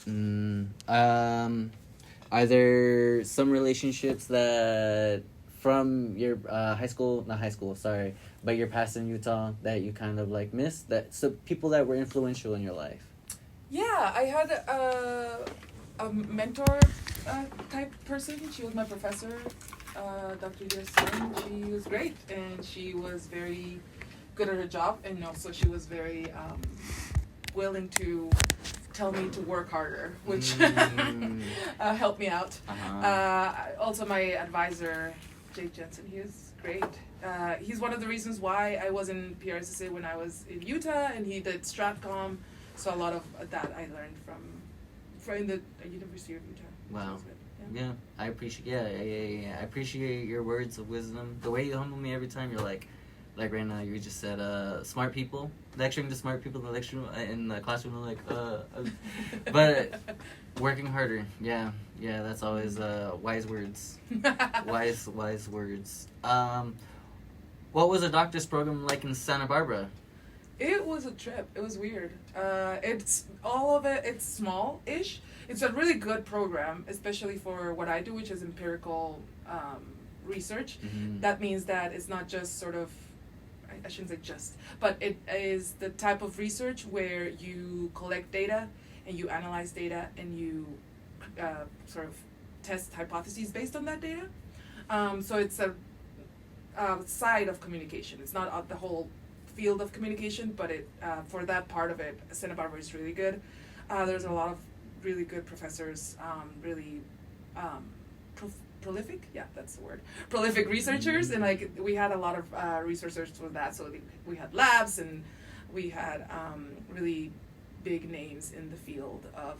Are there some relationships that from your not high school, sorry, but your past in Utah that you kind of like missed? That so people that were influential in your life. Yeah, I had a mentor type person. She was my professor, Dr. Yasin. She was great, and she was very good at her job, and also she was very willing to tell me to work harder, which helped me out. Also, my advisor, Jake Jensen, he was great. He's one of the reasons why I was in PRSSA when I was in Utah, and he did Stratcom. So a lot of that I learned from the University of Utah. Wow. Yeah, I appreciate. Yeah. I appreciate your words of wisdom. The way you humble me every time. You're like right now. You just said, smart people lecturing to smart people in the lecture in the classroom. Like, but working harder. Yeah. That's always wise words. wise words. What was a doctor's program like in Santa Barbara? It was a trip. It was weird. It's all of it. It's small-ish. It's a really good program, especially for what I do, which is empirical research. Mm-hmm. That means that it's not just sort of, I shouldn't say just, but it is the type of research where you collect data and you analyze data and you sort of test hypotheses based on that data. So it's a side of communication. It's not the whole field of communication, but it for that part of it, Santa Barbara is really good. There's a lot of really good professors, really prolific. Yeah, that's the word. Prolific researchers, and like we had a lot of researchers for that. So we had labs, and we had really big names in the field of.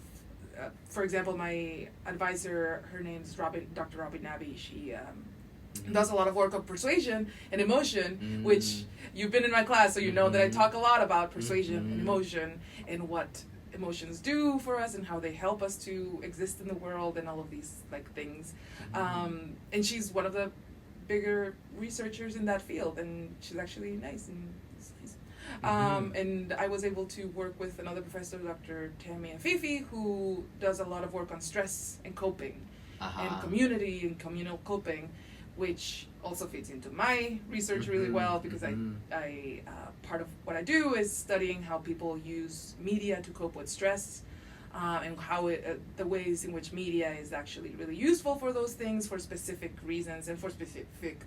For example, my advisor, her name's Dr. Robin Nabi. She does a lot of work on persuasion and emotion, which you've been in my class, so you know that I talk a lot about persuasion and emotion and what emotions do for us and how they help us to exist in the world and all of these like things. And she's one of the bigger researchers in that field, and she's actually nice and nice. And I was able to work with another professor, Dr. Tammy Afifi, who does a lot of work on stress and coping and community and communal coping, which also fits into my research really well because I part of what I do is studying how people use media to cope with stress, and how the ways in which media is actually really useful for those things for specific reasons and for specific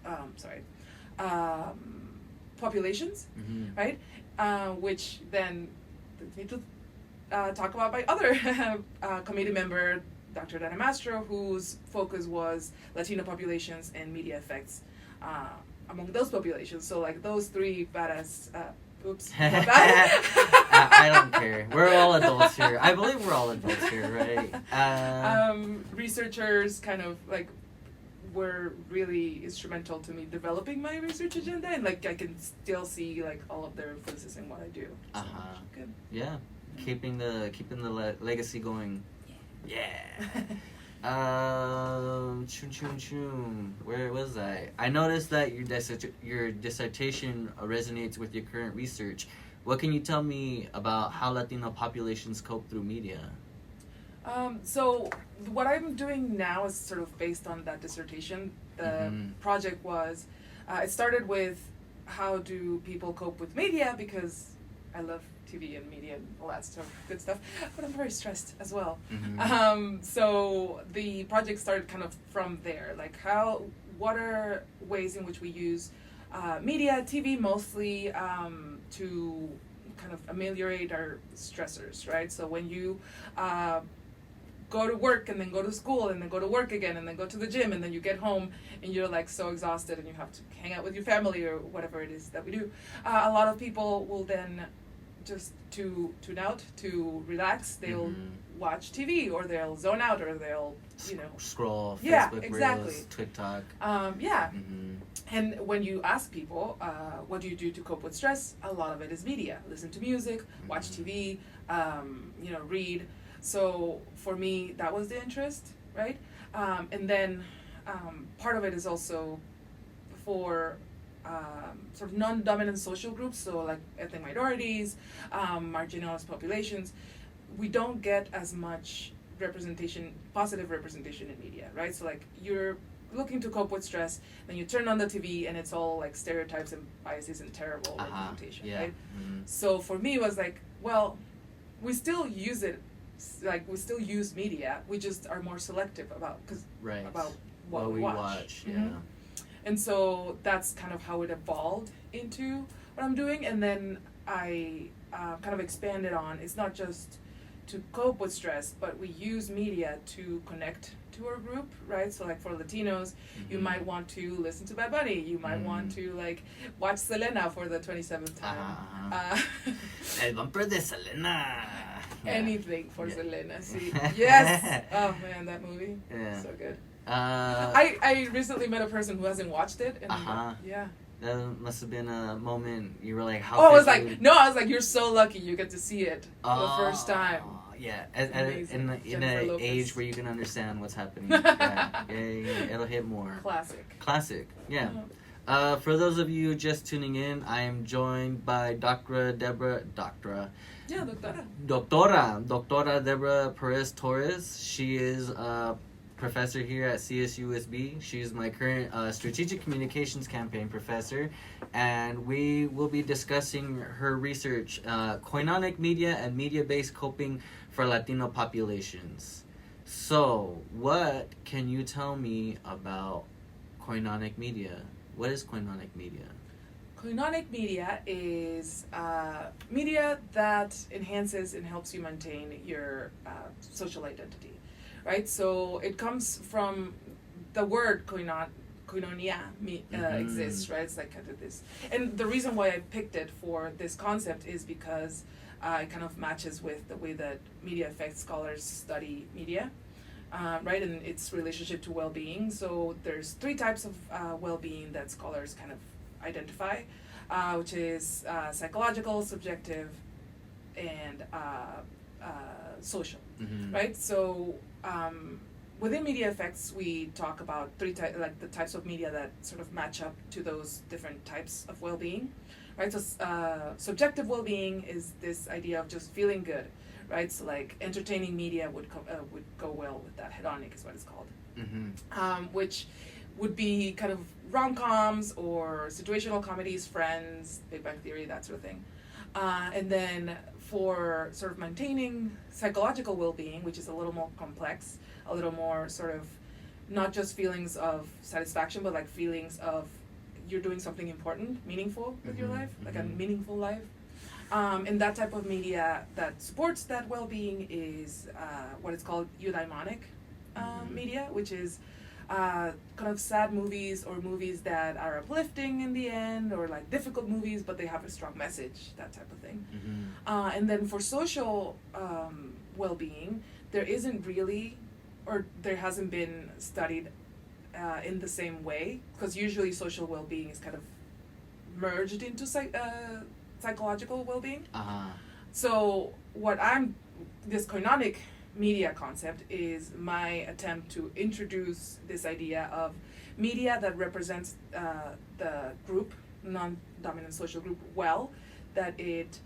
populations, right? Which then leads me to talk about my other committee member, Dr. Dana Mastro, whose focus was Latino populations and media effects among those populations. So like those three badass, I don't care. We're all adults here. I believe we're all adults here, right? Researchers kind of like were really instrumental to me developing my research agenda, and like I can still see like all of their influences in what I do. So, good. Yeah, keeping the legacy going. Yeah. Where was I? I noticed that your dissertation resonates with your current research. What can you tell me about how Latino populations cope through media? So what I'm doing now is sort of based on that dissertation. The project was, it started with how do people cope with media, because I love TV and media and all that stuff, good stuff, but I'm very stressed as well. So the project started kind of from there, like what are ways in which we use media, TV mostly, to kind of ameliorate our stressors, right? So when you go to work and then go to school and then go to work again and then go to the gym and then you get home and you're like so exhausted and you have to hang out with your family or whatever it is that we do, a lot of people will then just to tune out, to relax, they'll watch TV or they'll zone out or they'll, scroll Facebook Reels, TikTok. And when you ask people, what do you do to cope with stress? A lot of it is media. Listen to music, watch TV, read. So for me, that was the interest, right? And then part of it is also for sort of non-dominant social groups, so like ethnic minorities, marginalized populations. we don't get as much positive representation in media, right? So like you're looking to cope with stress, then you turn on the TV and it's all like stereotypes and biases and terrible representation, right? Mm-hmm. So for me, it was like, well, we still use it, like we still use media, we just are more selective about what we watch. Yeah. Mm-hmm. And so that's kind of how it evolved into what I'm doing. And then I kind of expanded on, it's not just to cope with stress, but we use media to connect to our group, right? So like for Latinos, you might want to listen to Bad Bunny. You might want to like watch Selena for the 27th time. El bumper de Selena. Anything for Selena. See, yes. Oh man, that movie. Yeah. So good. I recently met a person who hasn't watched it, and yeah. That must have been a moment you were like, how? Oh, I was like, you're so lucky you get to see it for the first time. Yeah, in an age where you can understand what's happening. Yeah, it'll hit more. Classic, yeah. For those of you just tuning in, I am joined by Doctora Debora Perez Torres. She is a professor here at CSUSB. She's my current strategic communications campaign professor, and we will be discussing her research, Koinonic media and media-based coping for Latino populations. So, what can you tell me about Koinonic media? What is Koinonic media? Koinonic media is media that enhances and helps you maintain your social identity. Right, so it comes from the word koinonia exists, right? It's like kind of this, and the reason why I picked it for this concept is because it kind of matches with the way that media effects scholars study media, right, and its relationship to well-being. So there's 3 types of well-being that scholars kind of identify, which is psychological, subjective, and social, right? So within media effects, we talk about 3 like the types of media that sort of match up to those different types of well-being, right? So subjective well-being is this idea of just feeling good, right? So like entertaining media would go well with that. Hedonic is what it's called, which would be kind of rom-coms or situational comedies, Friends, Big Bang Theory, that sort of thing. And then for sort of maintaining psychological well-being, which is a little more complex, a little more sort of not just feelings of satisfaction, but like feelings of you're doing something important, meaningful with your life, like a meaningful life. And that type of media that supports that well-being is what is called eudaimonic media, which is kind of sad movies or movies that are uplifting in the end, or like difficult movies but they have a strong message, that type of thing. And then for social well-being, there isn't really, or there hasn't been studied in the same way, because usually social well-being is kind of merged into psychological well-being. So this koinonic media concept is my attempt to introduce this idea of media that represents the group, non-dominant social group, well, that it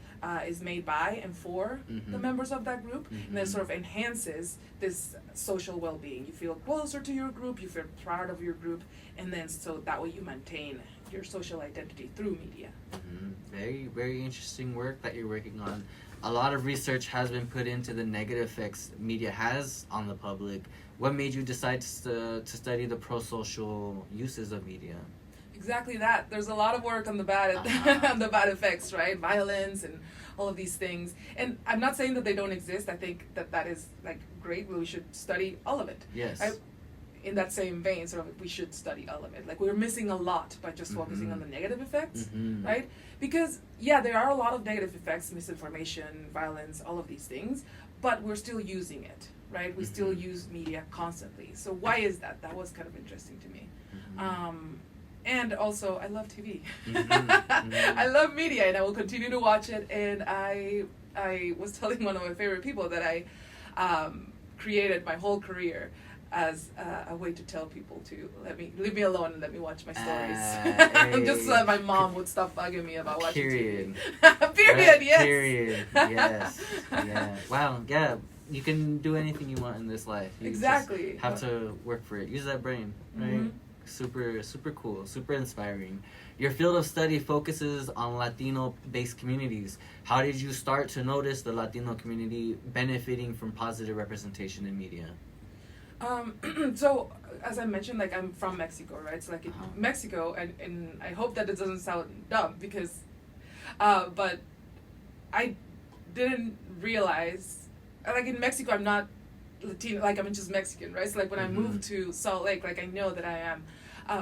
is made by and for the members of that group, and that sort of enhances this social well-being. You feel closer to your group, you feel proud of your group, and then so that way you maintain your social identity through media. Very, very interesting work that you're working on. A lot of research has been put into the negative effects media has on the public. What made you decide to study the pro-social uses of media? Exactly that. There's a lot of work on the bad on the bad effects, right? Violence and all of these things. And I'm not saying that they don't exist. I think that is like great. We should study all of it. Yes. In that same vein, sort of, we should study all of it. Like, we're missing a lot by just focusing on the negative effects, right? Because, yeah, there are a lot of negative effects, misinformation, violence, all of these things, but we're still using it, right? We still use media constantly. So why is that? That was kind of interesting to me. And also, I love TV. I love media, and I will continue to watch it. And I was telling one of my favorite people that I created my whole career as a way to tell people to leave me alone and let me watch my stories. Hey. Just so that my mom would stop bugging me about watching Period. TV. Period. Right? Yes. Period. Yes. Yeah. Wow. Yeah. You can do anything you want in this life. You Exactly. just have to work for it. Use that brain, right? Mm-hmm. Super cool. Super inspiring. Your field of study focuses on Latino-based communities. How did you start to notice the Latino community benefiting from positive representation in media? So as I mentioned, like I'm from Mexico, right? So like in Uh-huh. Mexico, and I hope that it doesn't sound dumb because, but I didn't realize, like in Mexico, I'm not Latino, like I'm just Mexican, right? So like when I moved to Salt Lake, like I know that I am,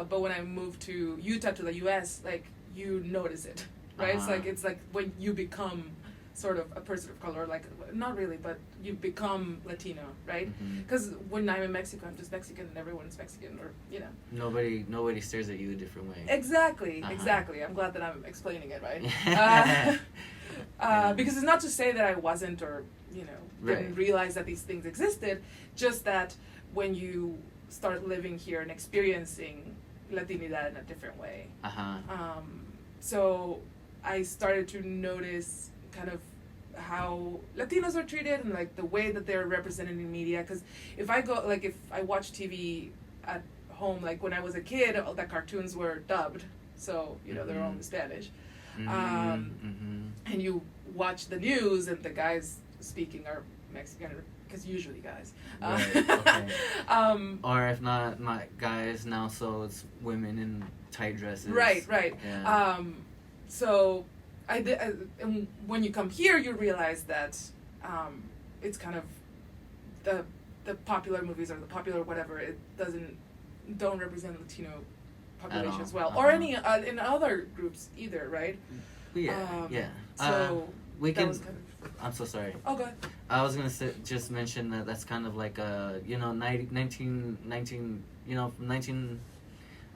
but when I moved to Utah to the U.S., like you notice it, right? Uh-huh. So like it's like when you become sort of a person of color, like not really, but you become Latino, right? Because when I'm in Mexico, I'm just Mexican and everyone's Mexican, or you know. Nobody stares at you a different way. Exactly, Uh-huh. exactly. I'm glad that I'm explaining it right. Yeah. Because it's not to say that I wasn't, or you know, didn't Right. realize that these things existed. Just that when you start living here and experiencing Latinidad in a different way. Uh-huh. So I started to notice kind of how Latinos are treated and like the way that they're represented in media. Because if I watch TV at home, like when I was a kid, all the cartoons were dubbed, so you know they're all in Spanish. And you watch the news and the guys speaking are Mexican, because usually guys. Right, okay. Or if not guys now, so it's women in tight dresses. Right. Yeah. So and when you come here, you realize that it's kind of the popular movies or the popular whatever, it don't represent Latino population as well, or any in other groups either, right? Yeah. So we that can. was kind of, I'm so sorry. oh, go ahead. I was gonna just mention that that's kind of like 19, from 19,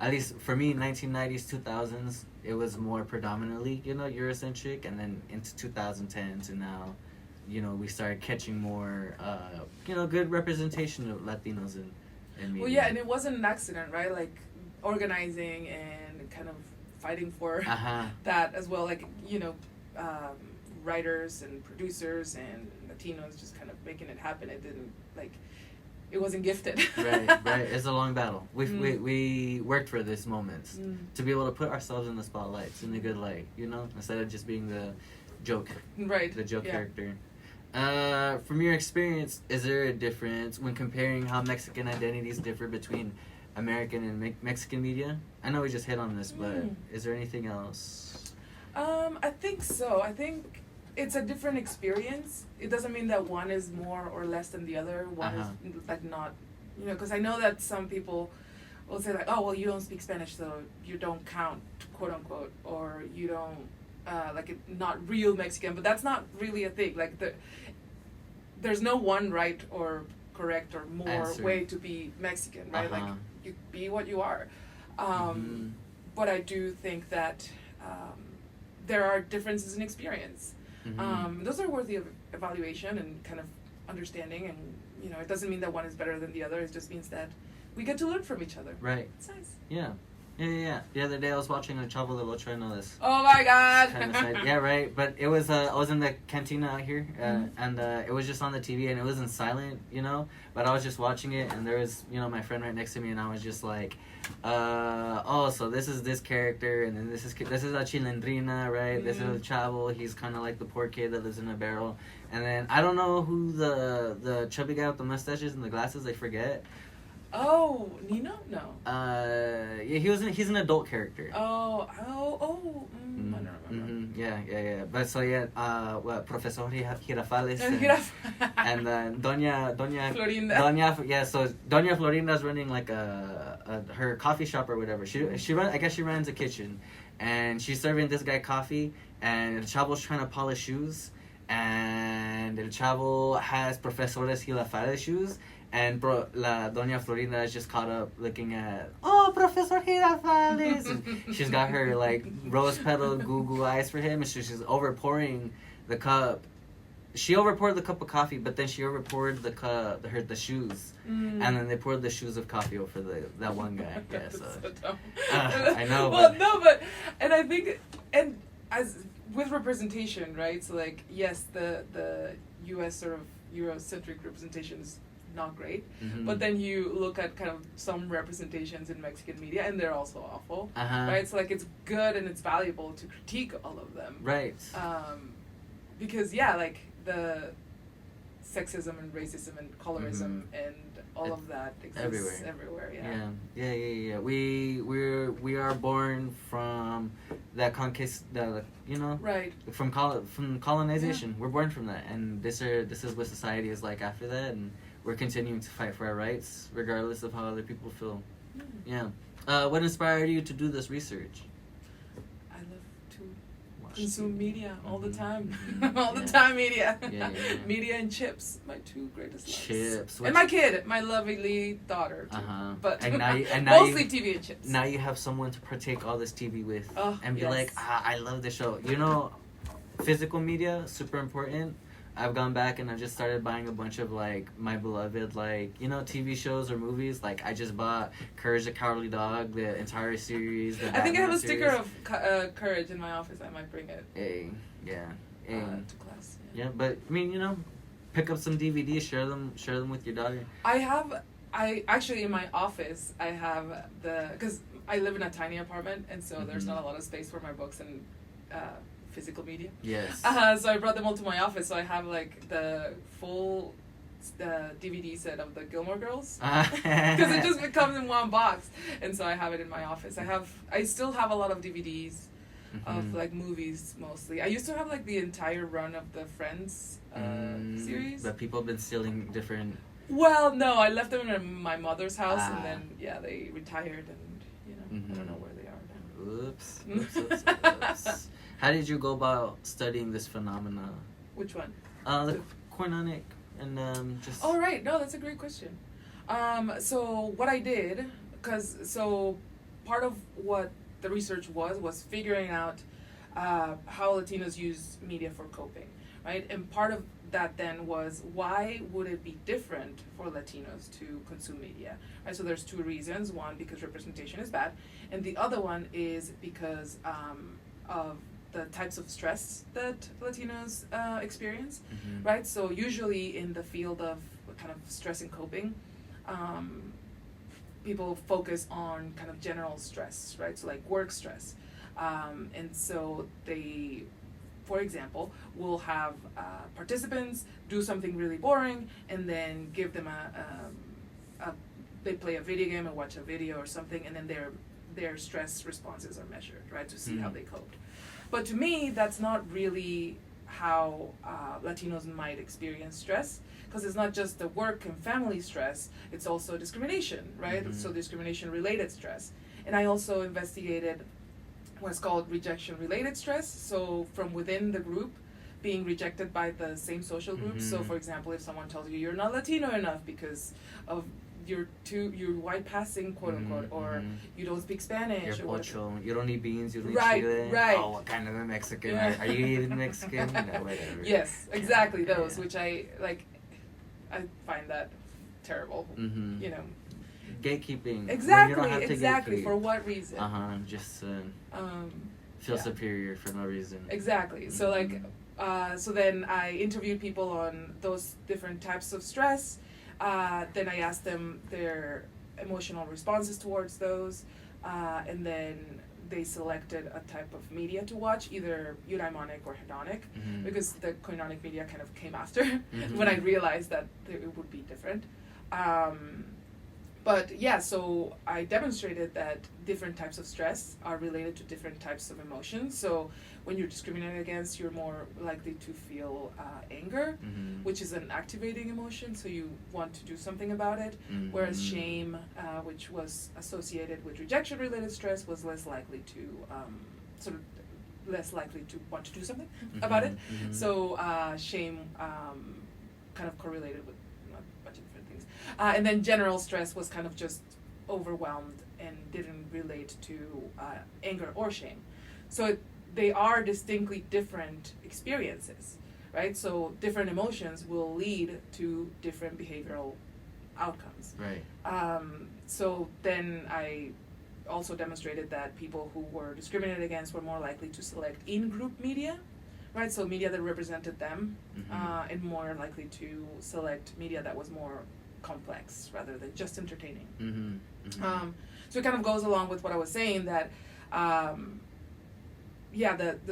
at least for me, 1990s, 2000s, it was more predominantly, Eurocentric, and then into 2010 to now, we started catching more, good representation of Latinos in media. Well, yeah, and it wasn't an accident, right? Like organizing and kind of fighting for that as well, like writers and producers and Latinos just kind of making it happen. It didn't it wasn't gifted. right. It's a long battle. We worked for this moment to be able to put ourselves in the spotlights in a good light, instead of just being the joke, the joke character. From your experience, is there a difference when comparing how Mexican identities differ between American and Mexican media? I know we just hit on this, but is there anything else? I think so. I think it's a different experience. It doesn't mean that one is more or less than the other. One is not, because I know that some people will say like, oh, well, you don't speak Spanish, so you don't count, quote unquote, or you don't, not real Mexican, but that's not really a thing. Like there's no one right or correct or more answer. Way to be Mexican, right? Like you be what you are. But I do think that there are differences in experience. Those are worthy of evaluation and kind of understanding, and it doesn't mean that one is better than the other. It just means that we get to learn from each other. Right. It's nice. Yeah. The other day I was watching a Chavo del Ocho. I know this. Oh my God. Kind of side. Yeah, right. But it was I was in the cantina out here, and it was just on the TV, and it wasn't silent, But I was just watching it, and there was my friend right next to me, and I was just like, so this is this character, and then this is a Chilindrina, right? This is a Chavo. He's kind of like the poor kid that lives in a barrel, and then I don't know who the chubby guy with the mustaches and the glasses. I forget. Oh, Nino? No. He's an adult character. I don't remember. Yeah. But so Professor Girafales and Doña Florinda. So Doña Florinda's running like her coffee shop or whatever. I guess she runs a kitchen, and she's serving this guy coffee, and El Chavo's trying to polish shoes, and El Chavo has Professor Girafales shoes. And Doña Florinda is just caught up looking at, Professor Girafales. And she's got her, rose petal goo eyes for him. And she's over pouring the cup she overpoured the cup of coffee, but then she overpoured the shoes, and then they poured the shoes of coffee over that one guy. Yeah, so dumb. I know. Well, no, but and I think and as with representation, right? So like, yes, the U.S. sort of Eurocentric representation is not great, but then you look at kind of some representations in Mexican media, and they're also awful, right? So like, it's good and it's valuable to critique all of them, right? Because like the sexism and racism and colorism and all of that exists everywhere. Yeah. We are born from that right, from colonization. We're born from that, and this is what society is like after that, and we're continuing to fight for our rights regardless of how other people feel. What inspired you to do this research? I love to consume media all the time. All the time media. Media and chips, my two greatest loves. Chips. And my kid, my lovely daughter too. But and now mostly TV and chips. Now you have someone to partake all this TV with and be like, I love the show. Physical media, super important. I've gone back and I just started buying a bunch of like my beloved TV shows or movies. Like I just bought Courage the Cowardly Dog, the entire series. I think I have a sticker of Courage in my office. I might bring it. To class. Yeah, but I mean, pick up some DVDs, share them with your daughter. I actually in my office I have because I live in a tiny apartment, and so there's not a lot of space for my books and physical media. Yes. So I brought them all to my office. So I have like the full DVD set of the Gilmore Girls because it just comes in one box, and so I have it in my office. I still have a lot of DVDs of like movies mostly. I used to have like the entire run of the Friends series. But people have been stealing different. Well, no, I left them in my mother's house, and then they retired, and I don't know where they are now. Oops. How did you go about studying this phenomena? Which one? The Koinonic and just. Oh right, no, that's a great question. So what I did, so part of what the research was figuring out how Latinos use media for coping, right? And part of that then was, why would it be different for Latinos to consume media, right? So there's two reasons. One, because representation is bad, and the other one is because of the types of stress that Latinos experience, right? So usually in the field of kind of stress and coping, people focus on kind of general stress, right? So like work stress. And so they, for example, will have participants do something really boring and then give them they play a video game or watch a video or something, and then their stress responses are measured, right? To see how they coped. But to me, that's not really how Latinos might experience stress, because it's not just the work and family stress, it's also discrimination, right? So discrimination-related stress. And I also investigated what's called rejection-related stress, so from within the group, being rejected by the same social group. So for example, if someone tells you you're not Latino enough because of you're white passing, quote unquote, or you don't speak Spanish, you're pocho, you don't eat beans, you don't eat chile. Right. Oh, what kind of a Mexican? Are you even Mexican? No, whatever. Yes, exactly those, which I find that terrible. Gatekeeping. Exactly. For what reason? Just feel superior for no reason. Exactly. So so then I interviewed people on those different types of stress. Then I asked them their emotional responses towards those, and then they selected a type of media to watch, either eudaimonic or hedonic, because the koinonic media kind of came after when I realized that it would be different. But yeah, so I demonstrated that different types of stress are related to different types of emotions. So when you're discriminated against, you're more likely to feel anger, which is an activating emotion, so you want to do something about it. Whereas shame, which was associated with rejection-related stress, was less likely to want to do something about it. So shame kind of correlated with a bunch of different things. And then general stress was kind of just overwhelmed and didn't relate to anger or shame. So they are distinctly different experiences, right? So different emotions will lead to different behavioral outcomes. Right. So then I also demonstrated that people who were discriminated against were more likely to select in-group media, right? So media that represented them, and more likely to select media that was more complex rather than just entertaining. So it kind of goes along with what I was saying, that the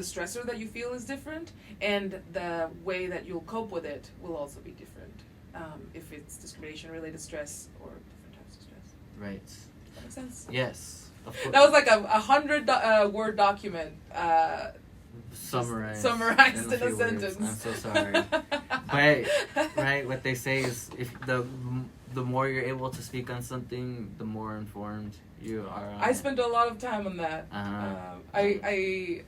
stressor that you feel is different, and the way that you'll cope with it will also be different, if it's discrimination related stress or different types of stress. Right. Does that make sense? Yes. Of course. That was like a 100 word document summarized in a few words. sentence. I'm so sorry. But right, what they say is, if the more you're able to speak on something, the more informed you are on I spent a lot of time on that. Uh-huh. I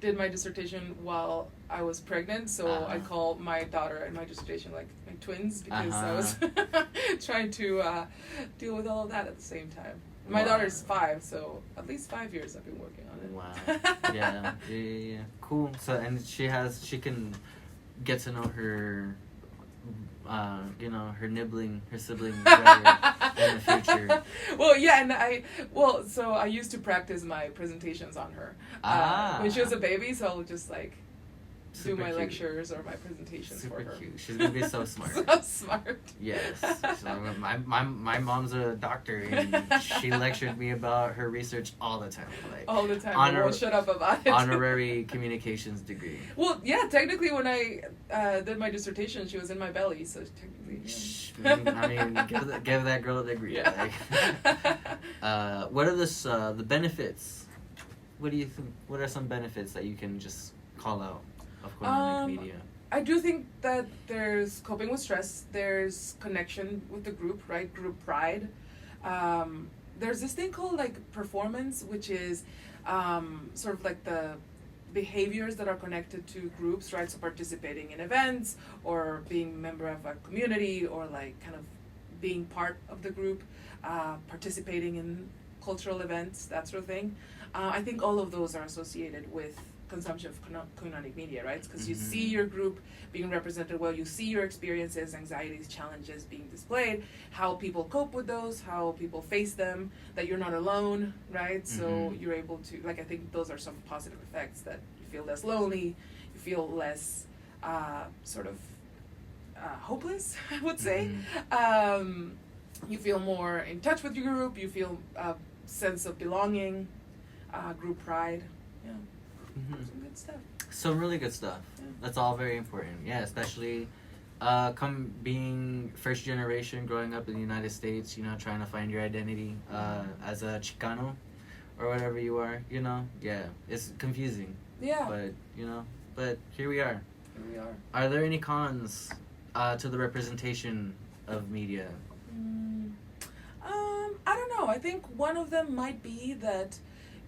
did my dissertation while I was pregnant, so I call my daughter and my dissertation like my twins, because I was trying to deal with all of that at the same time. My daughter's 5, so at least 5 years I've been working on it. Wow. Yeah. Cool. So, and she can get to know her, her siblings better in the future. Well, yeah, and so I used to practice my presentations on her when she was a baby, so I'll just do my lectures or my presentations for her. Super cute. She's gonna be so smart. So smart. Yes. So my mom's a doctor, and she lectured me about her research all the time. All the time. I won't shut up about it. Honorary communications degree. Well, yeah, technically when I did my dissertation, she was in my belly, so technically. Yeah. Give that girl a degree. Yeah. What are the benefits? What do you think? What are some benefits that you can just call out of Koinonic media? I do think that there's coping with stress. There's connection with the group, right? Group pride. There's this thing called performance, which is sort of like the behaviors that are connected to groups, right? So participating in events, or being a member of a community, or kind of being part of the group, participating in cultural events, that sort of thing. I think all of those are associated with consumption of Koinonic media, right? Because you see your group being represented well, you see your experiences, anxieties, challenges being displayed, how people cope with those, how people face them, that you're not alone, right? So you're able to, I think those are some positive effects, that you feel less lonely, you feel less hopeless, I would say. You feel more in touch with your group, you feel a sense of belonging, group pride, yeah. Some good stuff. Some really good stuff. Yeah. That's all very important. Yeah, especially being first generation, growing up in the United States, trying to find your identity as a Chicano or whatever you are, Yeah, it's confusing. Yeah. But here we are. Here we are. Are there any cons to the representation of media? I don't know. I think one of them might be that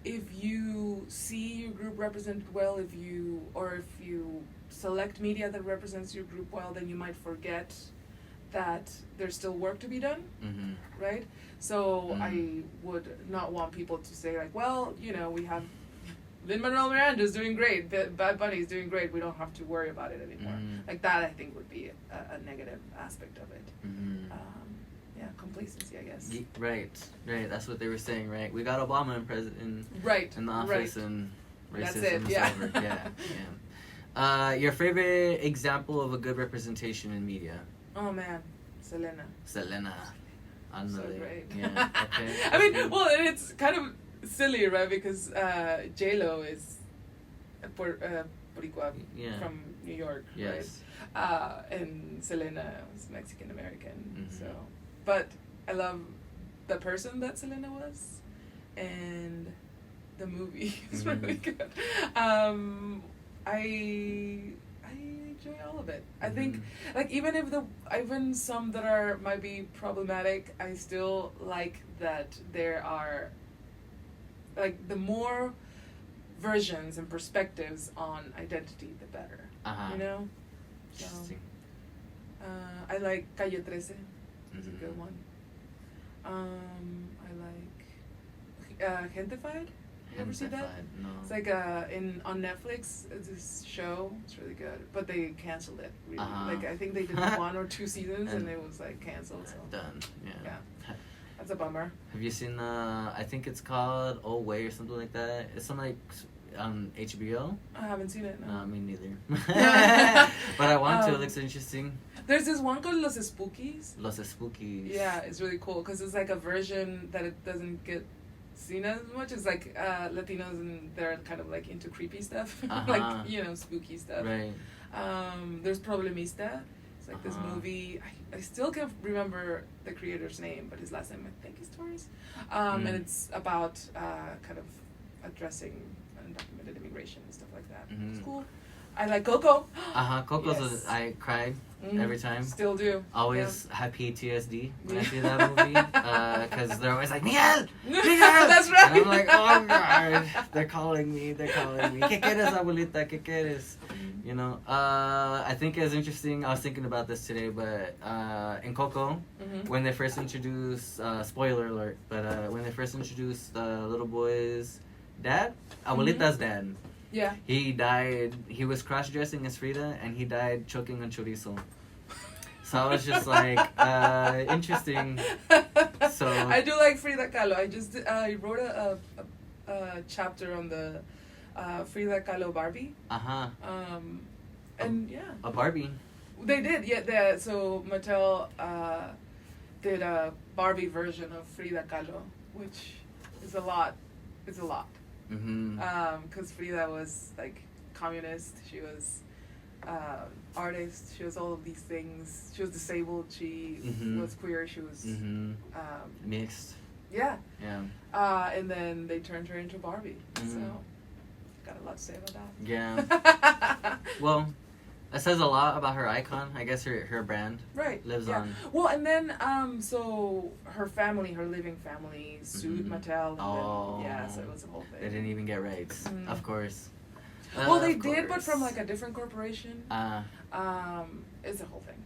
if you see your group represented well, if you select media that represents your group well, then you might forget that there's still work to be done, right? So I would not want people to say we have Lin-Manuel Miranda's doing great, Bad Bunny's doing great, we don't have to worry about it anymore. That I think would be a negative aspect of it. Complacency, I guess. Right. That's what they were saying, right? We got Obama in the office, and racism is over. Yeah. Your favorite example of a good representation in media? Oh man, Selena. So great. Yeah. Okay. I mean, it's kind of silly, right? Because J-Lo is Boricua from New York, yes. Right? And Selena was Mexican American, so. But I love the person that Selena was, and the movie is really good. I enjoy all of it. I think even some that might be problematic, I still like that there are the more versions and perspectives on identity, the better. Interesting. So, I like Calle 13. It's a good one. I like Gentified. You ever see that? No. It's like on Netflix. It's this show. It's really good, but they canceled it. Really. Like I think they did 1 or 2 seasons, and it was like canceled. So done. Yeah. That's a bummer. Have you seen I think it's called Away or something like that. It's some like HBO. I haven't seen it. No, me neither. But I want to. It looks interesting. There's this one called Los Spookies. Los Spookies. Yeah, it's really cool because it's like a version that it doesn't get seen as much. It's like Latinos, and they're kind of like into creepy stuff, like spooky stuff. Right. There's Problemista. It's like this movie. I still can't remember the creator's name, but his last name I think is Torres. And it's about kind of addressing undocumented immigration and stuff like that. It's cool. I like Coco. Coco's I cried every time. Still do. Always have PTSD when I see that movie. Because they're always like, Miguel! Miguel! That's right. And I'm like, oh God, they're calling me. ¿Qué quieres, abuelita? ¿Qué quieres? You know, I think it's interesting. I was thinking about this today, but in Coco, when they first introduced, spoiler alert, but when they first introduced the little boy's dad, abuelita's dad. Yeah. He died. He was cross-dressing as Frida, and he died choking on chorizo. So I was just like, interesting. So I do like Frida Kahlo. I wrote a chapter on the Frida Kahlo Barbie. And yeah. A Barbie. They did, yeah. So Mattel did a Barbie version of Frida Kahlo, which is a lot. It's a lot. Because Frida was like communist. She was artist. She was all of these things. She was disabled. She was queer. She was mixed. Yeah. Yeah. And then they turned her into Barbie. So got a lot to say about that. Yeah. Well, that says a lot about her icon. I guess her brand lives on. Well, and then so her family, her living family, sued Mattel. And then, so it was a whole thing. They didn't even get rights, of course. Well, they did, but from like a different corporation. It's a whole thing.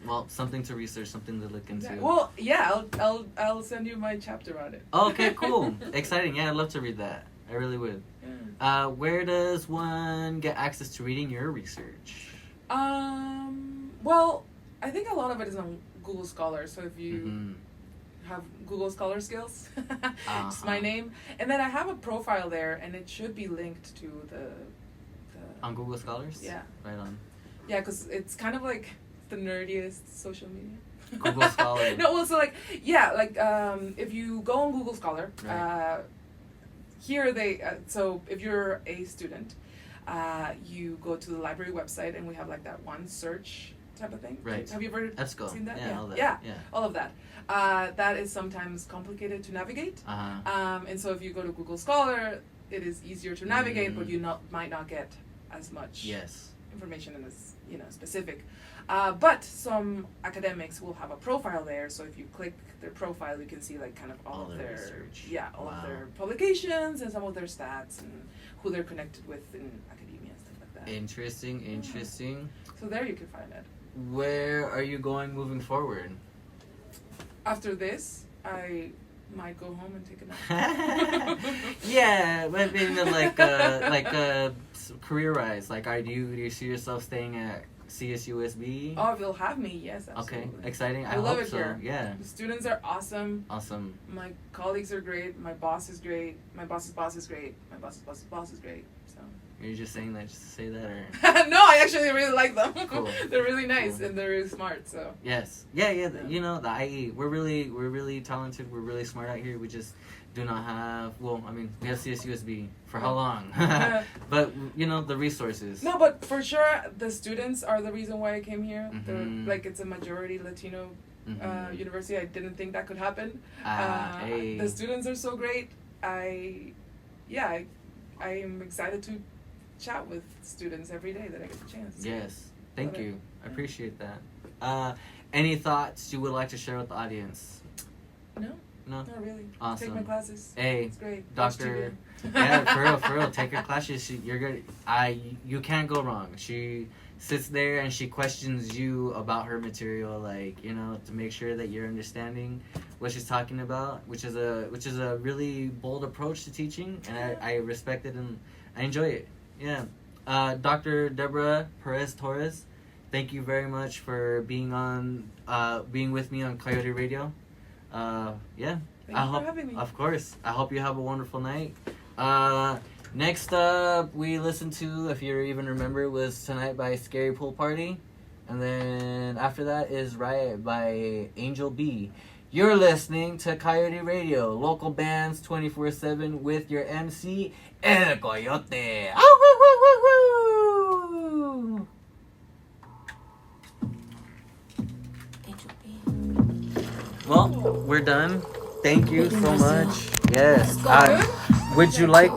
Well, something to research, something to look into. Well, yeah, I'll send you my chapter on it. Okay, cool, exciting. Yeah, I'd love to read that. I really would. Yeah. Where does one get access to reading your research? Well, I think a lot of it is on Google Scholar. So if you have Google Scholar skills, it's my name, and then I have a profile there, and it should be linked to the on Google Scholars. Yeah. Right on. Yeah, because it's kind of like the nerdiest social media. Google Scholar. No, well, so like if you go on Google Scholar, here so if you're a student, you go to the library website, and we have like that one search type of thing. Right. Have you ever seen that? Yeah, all that. Yeah, all of that. That is sometimes complicated to navigate. And so if you go to Google Scholar, it is easier to navigate, but you might not get as much information and as specific. But some academics will have a profile there, so if you click their profile, you can see like kind of all of their research. all of their publications and some of their stats and who they're connected with in academia and stuff like that. Interesting. So there you can find it. Where are you going moving forward? After this, I might go home and take a nap. Yeah, but maybe like career-wise, like do you see yourself staying at CSUSB? Oh, if you'll have me, yes, absolutely. Okay, exciting. I love hope it so. here. Yeah. The students are awesome. Awesome. My colleagues are great. My boss is great. My boss's boss is great. My boss's boss's boss is great. So. You're just saying that just to say that, or? No, I actually really like them. Cool. They're really nice and they're really smart. So. Yes. Yeah. You know, the IE, we're really talented. We're really smart out here. We just do not have. Well, I mean, we have CSUSB for how long? But the resources. No, but for sure, the students are the reason why I came here. They're like it's a majority Latino university. I didn't think that could happen. The students are so great. I am excited to chat with students every day that I get the chance. Yes, thank you. I appreciate that. Any thoughts you would like to share with the audience? No, not really. Awesome. Take my classes. Hey, it's great. Doctor. Yeah, for real. Take her classes. You're good. You can't go wrong. She sits there and she questions you about her material, like to make sure that you're understanding what she's talking about, which is a really bold approach to teaching, and I respect it and I enjoy it. Yeah. Dr. Debora Perez Torres, thank you very much for being with me on Coyote Radio. Yeah. Thank you for having me. Of course. I hope you have a wonderful night. Next up, we listened to, if you even remember, was Tonight by Scary Pool Party. And then after that is Riot by Angel B. You're listening to Coyote Radio, local bands 24/7 with your MC, El Coyote. Awwooooo! Well, we're done. Thank you so much. Yes. Would you like